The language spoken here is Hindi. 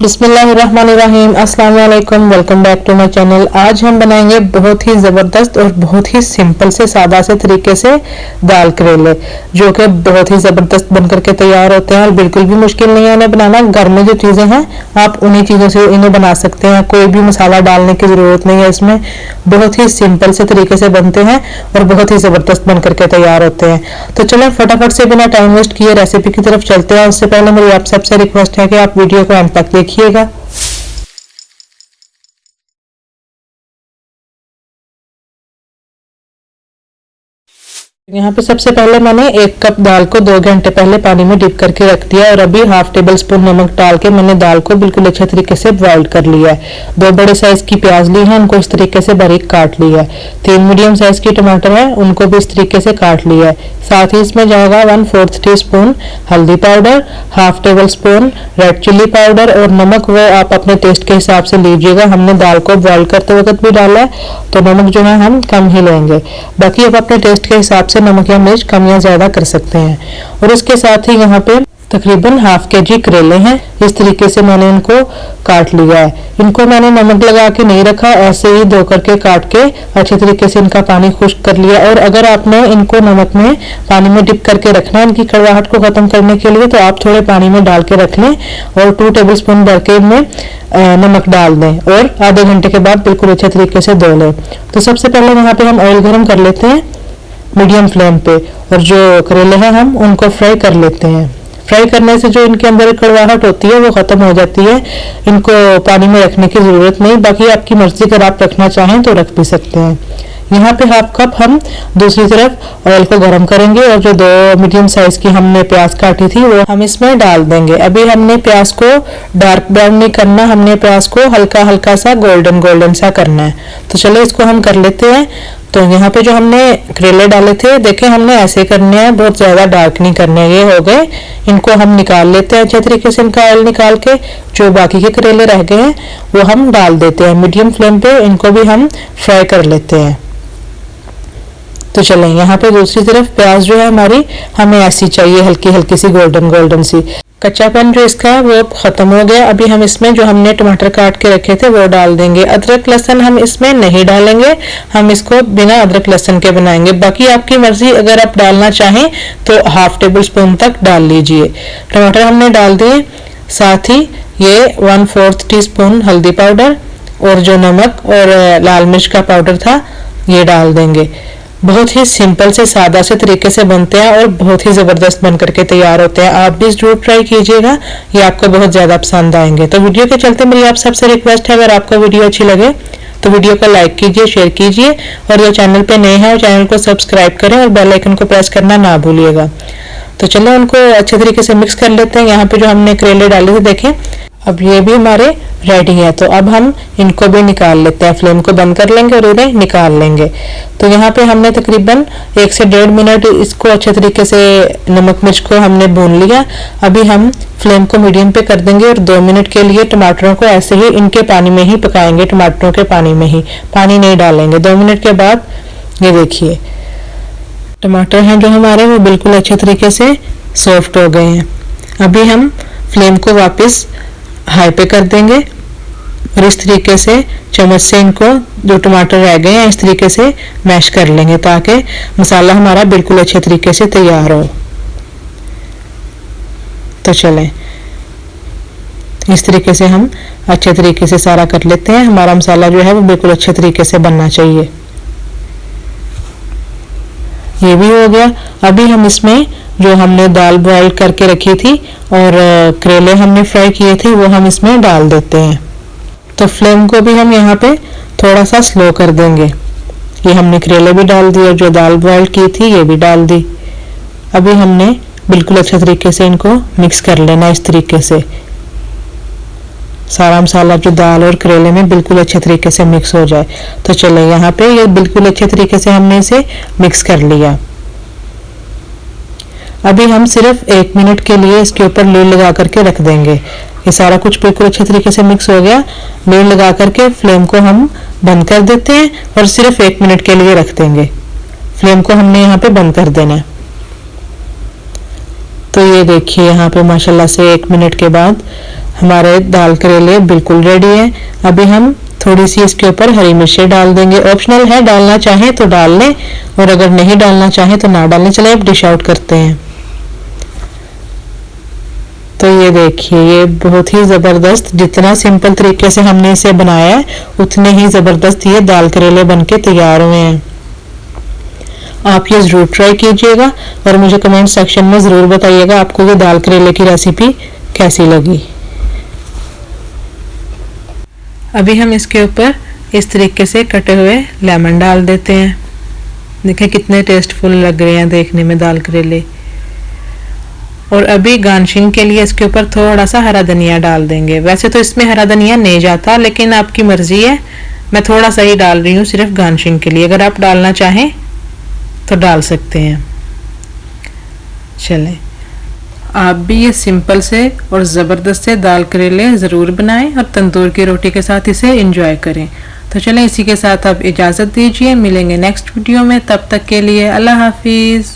बिस्मिल्लाहिर्रहमानिर्रहीम, अस्सलाम वालेकुम, welcome back to my channel. आज हम बनाएंगे बहुत ही ज़बरदस्त और बहुत ही सिंपल से सादा से तरीके से दाल करेले, जो कि बहुत ही ज़बरदस्त बनकर के तैयार होते हैं और बिल्कुल भी मुश्किल नहीं है इन्हें बनाना। घर में जो चीज़ें हैं आप उन्हीं चीज़ों से इन्हें बना सकते हैं, कोई भी मसाला डालने की ज़रूरत नहीं है इसमें। बहुत ही सिंपल से तरीके से बनते हैं और बहुत ही ज़बरदस्त बनकर के तैयार होते हैं। तो चलो फटाफट से बिना टाइम वेस्ट किए रेसिपी की तरफ चलते हैं। उससे पहले मेरी आप सबसे रिक्वेस्ट है कि आप वीडियो को अंत तक देखिएगा। यहाँ पे सबसे पहले मैंने 1 कप दाल को 2 घंटे पहले पानी में डिप करके रख दिया और अभी हाफ टेबल स्पून नमक डाल के मैंने दाल को बिल्कुल अच्छे तरीके से बॉइल कर लिया है। 2 बड़े साइज की प्याज ली है, उनको इस तरीके से बारीक काट लिया है। 3 मीडियम साइज की टमाटर है, उनको भी इस तरीके से काट लिया है। साथ ही इसमें जाएगा 1/4 टीस्पून हल्दी powder, half table spoon red chilli powder और नमक वो आप अपने टेस्ट के हिसाब से लीजिएगा। हमने दाल को बॉइल करते वक्त भी डाला है तो नमक जो है हम कम ही लेंगे, बाकी आप अपने टेस्ट के हिसाब से नमक या मिर्च कम या ज्यादा कर सकते हैं। और इसके साथ ही यहाँ पे तकरीबन हाफ केजी करेले हैं, इस तरीके से मैंने इनको काट लिया है। इनको मैंने नमक लगा के नहीं रखा, ऐसे ही धो करके काट के अच्छे तरीके से इनका पानी खुश्क कर लिया। और अगर आपने इनको नमक में पानी में डिप करके रखना है इनकी कड़वाहट को खत्म करने के लिए, तो आप थोड़े पानी में डाल के रख लें और 2 टेबल स्पून भर के इनमें नमक डाल दें और आधे घंटे के बाद बिल्कुल अच्छे तरीके से धो लें। तो सबसे पहले यहाँ पे हम ऑयल गर्म कर लेते हैं मीडियम फ्लेम पे और जो करेले हैं हम उनको फ्राई कर लेते हैं। फ्राई करने से जो इनके अंदर कड़वाहट होती है वो खत्म हो जाती है, इनको पानी में रखने की जरूरत नहीं, बाकी आपकी मर्जी अगर आप रखना चाहें तो रख भी सकते हैं। यहाँ पे हाफ कप हम दूसरी तरफ ऑयल को गर्म करेंगे और जो 2 मीडियम साइज की हमने प्याज काटी थी वो हम इसमें डाल देंगे। अभी हमने प्याज को डार्क ब्राउन नहीं करना, हमने प्याज को हल्का हल्का सा गोल्डन गोल्डन सा करना है। तो चलो इसको हम कर लेते हैं। तो यहाँ पे जो हमने करेले डाले थे देखें हमने ऐसे करने हैं, बहुत ज्यादा डार्क नहीं करने। ये हो गए, इनको हम निकाल लेते हैं अच्छे तरीके से। इनका ऑयल निकाल के जो बाकी के करेले रह गए हैं वो हम डाल देते हैं मीडियम फ्लेम पे, इनको भी हम फ्राई कर लेते हैं। तो चलें यहाँ पे दूसरी तरफ प्याज जो है हमारी हमें ऐसी चाहिए, हल्की हल्की सी गोल्डन गोल्डन सी। कच्चापन जो इसका वो खत्म हो गया। अभी हम इसमें जो हमने टमाटर काट के रखे थे वो डाल देंगे। अदरक लहसुन हम इसमें नहीं डालेंगे, हम इसको बिना अदरक लहसुन के बनाएंगे। बाकी आपकी मर्जी, अगर आप डालना चाहें तो हाफ टेबल स्पून तक डाल लीजिए। टमाटर हमने डाल दिए, साथ ही ये 1/4 टीस्पून हल्दी पाउडर और जो नमक और लाल मिर्च का पाउडर था ये डाल देंगे। बहुत ही सिंपल से सादा से तरीके से बनते हैं और बहुत ही ज़बरदस्त बनकर के तैयार होते हैं। आप भी जरूर ट्राई कीजिएगा, ये आपको बहुत ज़्यादा पसंद आएंगे। तो वीडियो के चलते मेरी आप सबसे रिक्वेस्ट है, अगर आपको वीडियो अच्छी लगे तो वीडियो को लाइक कीजिए, शेयर कीजिए और जो चैनल पे नए हैं वो चैनल को सब्सक्राइब करें और बेल आइकन को प्रेस करना ना भूलिएगा। तो चलो उनको अच्छे तरीके से मिक्स कर लेते हैं। यहाँ पे जो हमने करेले डाले थे देखें अब ये भी हमारे रेडी है, तो अब हम इनको भी निकाल लेते हैं। फ्लेम को बंद कर लेंगे और इन्हें निकाल लेंगे। तो यहाँ पे हमने तकरीबन 1 से 1.5 मिनट इसको अच्छे तरीके से नमक मिर्च को हमने भून लिया। अभी हम फ्लेम को मीडियम पे कर देंगे और 2 मिनट के लिए टमाटरों को ऐसे ही इनके पानी में ही पकाएंगे, टमाटरों के पानी में ही, पानी नहीं डालेंगे। 2 मिनट के बाद ये देखिए टमाटर हैं जो हमारे वो बिल्कुल अच्छे तरीके से सॉफ्ट हो गए हैं। अभी हम फ्लेम को वापस हाई पे कर देंगे और इस तरीके से चम्मच से इनको जो टमाटर रह गए हैं इस तरीके से मैश कर लेंगे ताकि मसाला हमारा बिल्कुल अच्छे तरीके से तैयार हो। तो चलें इस तरीके से हम अच्छे तरीके से सारा कर लेते हैं। हमारा मसाला जो है वो बिल्कुल अच्छे तरीके से बनना चाहिए। ये भी हो गया। अभी हम इसमें जो हमने दाल बॉईल करके रखी थी और करेले हमने फ्राई किए थे वो हम इसमें डाल देते हैं। तो फ्लेम को भी हम यहाँ पे थोड़ा सा स्लो कर देंगे। ये हमने करेले भी डाल दिए, जो दाल बॉईल की थी ये भी डाल दी। अभी हमने बिल्कुल अच्छे तरीके से इनको मिक्स कर लेना, इस तरीके से सारा मसाला जो दाल और करेले में बिल्कुल अच्छे तरीके से मिक्स हो जाए। तो चले यहाँ पे ये बिल्कुल अच्छे तरीके से हमने इसे मिक्स कर लिया। अभी हम सिर्फ 1 मिनट के लिए इसके ऊपर लीड लगा करके रख देंगे। ये सारा कुछ बिल्कुल अच्छे तरीके से मिक्स हो गया। लीड लगा करके फ्लेम को हम बंद कर देते हैं और सिर्फ 1 मिनट के लिए रख देंगे। फ्लेम को हमने यहाँ पे बंद कर देना है। तो ये देखिए यहाँ पे माशाल्लाह से 1 मिनट के बाद हमारे दाल करेले बिल्कुल रेडी है। अभी हम थोड़ी सी इसके ऊपर हरी मिर्चें डाल देंगे, ऑप्शनल है, डालना चाहें तो डाल लें और अगर नहीं डालना चाहें तो ना डालें। चलिए अब डिश आउट करते हैं। तो ये देखिए ये बहुत ही ज़बरदस्त, जितना सिंपल तरीके से हमने इसे बनाया है उतने ही ज़बरदस्त ये दाल करेले बनके तैयार हुए हैं। आप ये ज़रूर ट्राई कीजिएगा और मुझे कमेंट सेक्शन में ज़रूर बताइएगा आपको ये दाल करेले की रेसिपी कैसी लगी। अभी हम इसके ऊपर इस तरीके से कटे हुए लेमन डाल देते हैं। देखें कितने टेस्टफुल लग रहे हैं देखने में दाल करेले। और अभी गार्निशिंग के लिए इसके ऊपर थोड़ा सा हरा धनिया डाल देंगे। वैसे तो इसमें हरा धनिया नहीं जाता, लेकिन आपकी मर्जी है, मैं थोड़ा सा ही डाल रही हूँ सिर्फ गार्निशिंग के लिए। अगर आप डालना चाहें तो डाल सकते हैं। चलें, आप भी ये सिंपल से और ज़बरदस्त से दाल करेले ज़रूर बनाएं और तंदूर की रोटी के साथ इसे एंजॉय करें। तो चलें, इसी के साथ आप इजाज़त दीजिए, मिलेंगे नेक्स्ट वीडियो में। तब तक के लिए अल्लाह हाफिज़।